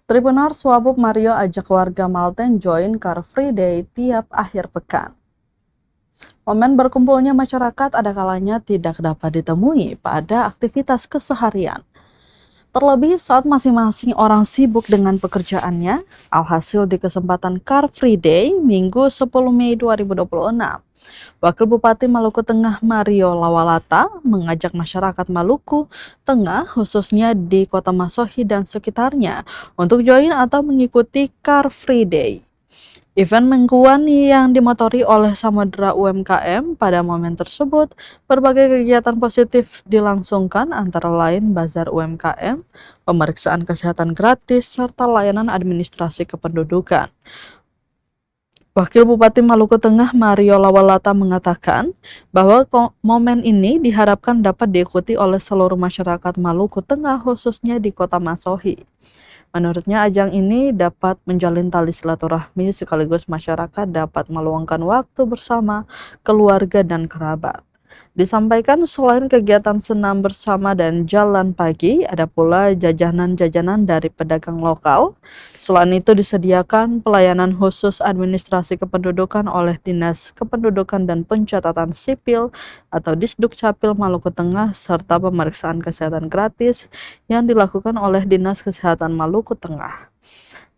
Tribunars Wabub Mario ajak warga Malten join Car Free Day tiap akhir pekan. Momen berkumpulnya masyarakat ada kalanya tidak dapat ditemui pada aktivitas keseharian. Terlebih saat masing-masing orang sibuk dengan pekerjaannya, alhasil di kesempatan Car Free Day Minggu 10 Mei 2026, Wakil Bupati Maluku Tengah Mario Lawalata mengajak masyarakat Maluku Tengah khususnya di Kota Masohi dan sekitarnya untuk join atau mengikuti Car Free Day. Event mingguan yang dimotori oleh Samudra UMKM. Pada momen tersebut, berbagai kegiatan positif dilangsungkan antara lain bazar UMKM, pemeriksaan kesehatan gratis, serta layanan administrasi kependudukan. Wakil Bupati Maluku Tengah Mario Lawalata mengatakan bahwa momen ini diharapkan dapat diikuti oleh seluruh masyarakat Maluku Tengah khususnya di Kota Masohi. Menurutnya ajang ini dapat menjalin tali silaturahmi sekaligus masyarakat dapat meluangkan waktu bersama keluarga dan kerabat. Disampaikan selain kegiatan senam bersama dan jalan pagi, ada pula jajanan-jajanan dari pedagang lokal. Selain itu disediakan pelayanan khusus administrasi kependudukan oleh Dinas Kependudukan dan Pencatatan Sipil atau Disdukcapil Maluku Tengah serta pemeriksaan kesehatan gratis yang dilakukan oleh Dinas Kesehatan Maluku Tengah.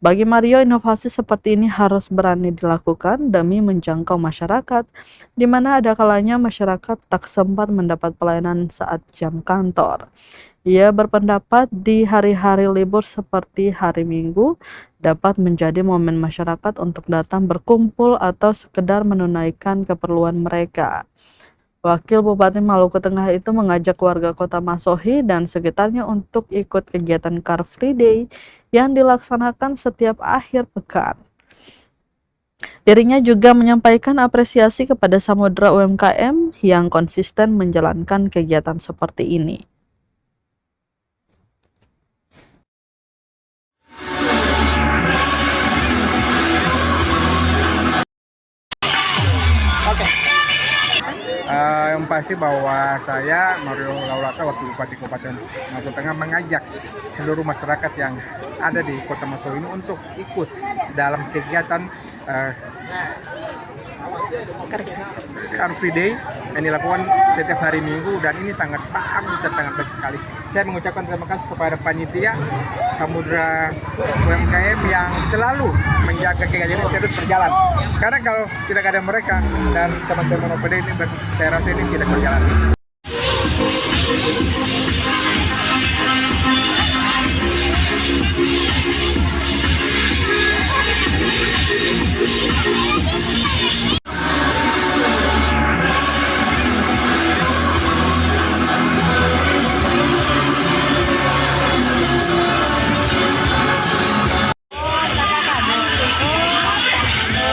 Bagi Mario, inovasi seperti ini harus berani dilakukan demi menjangkau masyarakat, di mana ada kalanya masyarakat tak sempat mendapat pelayanan saat jam kantor. Ia berpendapat di hari-hari libur seperti hari Minggu dapat menjadi momen masyarakat untuk datang berkumpul atau sekedar menunaikan keperluan mereka. Wakil Bupati Maluku Tengah itu mengajak warga Kota Masohi dan sekitarnya untuk ikut kegiatan Car Free Day yang dilaksanakan setiap akhir pekan. Dirinya juga menyampaikan apresiasi kepada Samudra UMKM yang konsisten menjalankan kegiatan seperti ini. Yang pasti bahwa saya Mario Lawalata, Wakil Bupati Kabupaten Maluku Tengah, mengajak seluruh masyarakat yang ada di Kota Masohi ini untuk ikut dalam kegiatan Car Free Day yang dilakukan setiap hari Minggu, dan ini sangat bagus dan sangat baik sekali. Saya mengucapkan terima kasih kepada panitia Samudra UMKM yang selalu menjaga kegiatan ini terus berjalan. Karena kalau tidak ada mereka dan teman-teman OPD ini, saya rasa ini tidak berjalan.